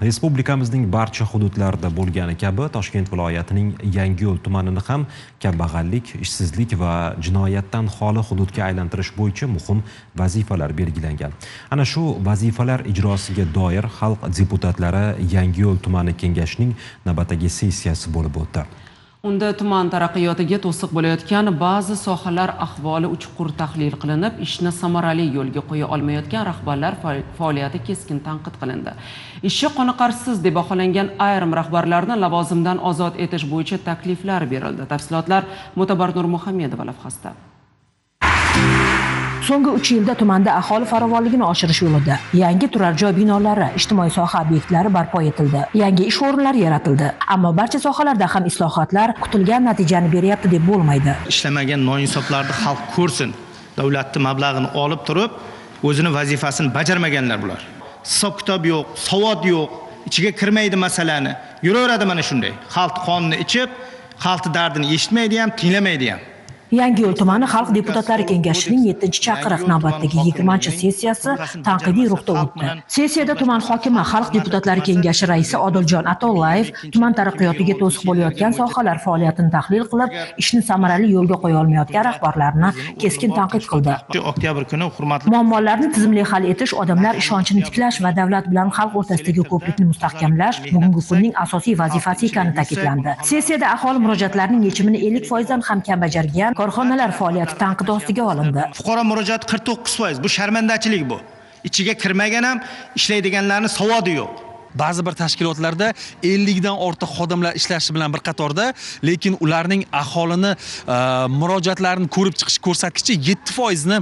Respublikamizning barcha hududlarida bo'lgani kabi Toshkent viloyatining Yangiyo'l tumanini ham kambag'allik, ishsizlik va jinoyatdan xoli hududga aylantirish bo'yicha muhim vazifalar belgilangan. Ana shu vazifalar ijrosiga doir xalq deputatlari Yangiyo'l tumani kengashining navbatdagi sessiyasi bo'lib o'tdi. Unda tuman taraqqiyotiga to'siq bo'layotgan ba'zi sohalar ahvoli chuqur tahlil qilinib, ishni samarali yo'lga qo'ya olmayotgan rahbarlar faoliyati keskin tanqid qilindi. Ishi qoniqarsiz deb baholangan ayrim rahbarlarni lavozimdan ozod etish bo'yicha takliflar berildi. Tafsilotlar Mo'tabar Nurmuhammedova lavhasida. So'nggi 3 yilda tumanda aholi farovonligini oshirish yo'lida yangi turar joy binolari, ijtimoiy soha obyektlari barpo etildi. Yangi ish o'rinlari yaratildi. Ammo barcha sohalarda ham islohotlar kutilgan natijani beryapti deb bo'lmaydi. Ishlamagan noinsoblarni xalq ko'rsin. Davlatning mablag'ini olib turib, o'zini vazifasini bajarmaganlar bular. Hisob-kitob yo'q, savod yo'q, ichiga kirmaydi masalani. Yuraveradi mana shunday. Xalq qonini ichib, xalq dardini eshitmaydi ham, tinglamaydi ham. Yangiyo'l tumani xalq deputatlari kengashining 7-chaqiriq navbatdagi 20-sessiyasi tanqidiy ruhda o'tdi. Sessiyada tuman hokimi, xalq deputatlari kengashi raisi Odiljon Atollayev tuman taraqqiyotiga to'siq bo'layotgan sohalar faoliyatini tahlil qilib, ishni samarali yo'lga qo'ya olmayotgan rahbarlarni keskin tanqid qildi. Oktyabr kuni hurmatli muammolarni tizimli hal etish, odamlar ishonchini tiklash va davlat bilan xalq o'rtasidagi ko'prikni mustahkamlash bugungi kunning asosiy vazifasi ekani ta'kidlandi. Sessiyada aholi murojaatlarining yechimini 50% dan ham kam bajargan korxonalar faoliyati tanqid ostiga olindi. Fuqaro murojaati 49%. Bu sharmandachilik bu. Ichiga kirmagan ham ishlaydiganlarning savodi yo'q. Ba'zi bir tashkilotlarda 50 dan ortiq xodimlar ishlashi bilan bir qatorda, lekin ularning aholini murojaatlarini ko'rib chiqish ko'rsatkichi 7% ni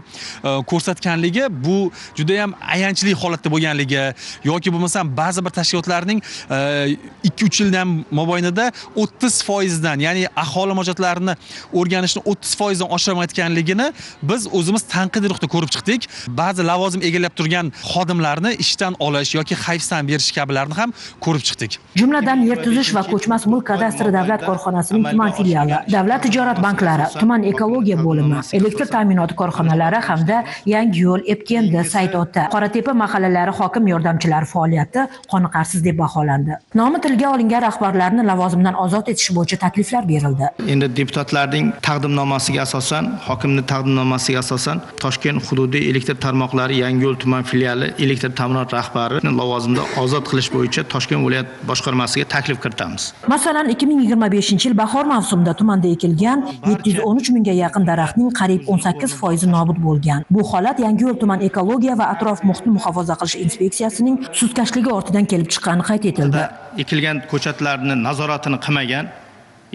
ko'rsatganligi bu juda ham ayanchli holatda bo'lganligi yoki bo'lmasam ba'zi bir tashkilotlarning 2-3 yildan mobaynida 30% dan, ya'ni aholi murojaatlarini o'rganishni 30% dan oshirmayotganligini biz o'zimiz tanqidiy ruhda ko'rib chiqdik. Ba'zi lavozim egallab turgan xodimlarni ishdan olish yoki hayfsan berish kabi ham ko'rib chiqdik. Jumladan yer tuzish va ko'chmas mulk kadastri davlat korxonasining tuman filiali, davlat tijorat banklari, tuman ekologiya bo'limi, elektr ta'minoti korxonalari hamda Yangiyo'l, Epkendi, Saydota, Qoratepa mahallalari hokim yordamchilari faoliyati qoniqarsiz deb baholandi. Nomi tilga olingan rahbarlarni lavozimdan ozod etish bo'yicha takliflar berildi. Endi deputatlarning taqdimnomasiga asosan, hokimning taqdimnomasiga asosan Toshkent hududiy elektr tarmoqlari Yangiyo'l tuman filiali elektr ta'minot rahbari lavozimda ozod qilish bo'yicha Toshkent viloyat boshqarmasiga taklif kiritamiz. Masalan, 2025-yil bahor mavsumida tumanda ekilgan 713 mingga yaqin daraxtning qariyb 18% nobud bo'lgan. Bu holat Yangiyo'l tuman ekologiya va atrof muhitni muhofaza qilish inspeksiyasining sustkashligi ortidan kelib chiqqani qayd etildi. Ekilgan ko'chatlarni nazoratini qilmagan,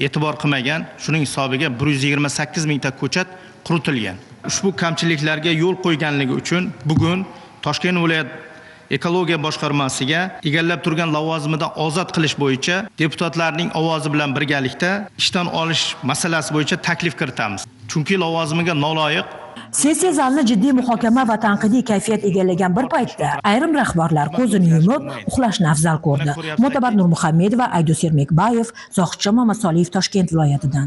e'tibor qilmagan, shuning hisobiga 128 mingta ko'chat quritilgan. Ushbu kamchiliklarga yo'l qo'yganligi uchun bugun Toshkent viloyat ekologiya boshqarmasiga egallab turgan lavozimidan ozod qilish bo'yicha deputatlarning ovozi bilan birgalikda ishdan olish masalasi bo'yicha taklif kiritamiz. Chunki lavozimiga noloyiq. Sessiya zalini jiddiy muhokama va tanqidiy kayfiyat egallagan bir paytda ayrim rahbarlar ko'zini yumib, uxlashni afzal ko'rdi. Mo'tabar Nurmuhammedova, Aydus Ermekbayev, Zohidjon Mamasoliyev, Toshkent viloyatidan.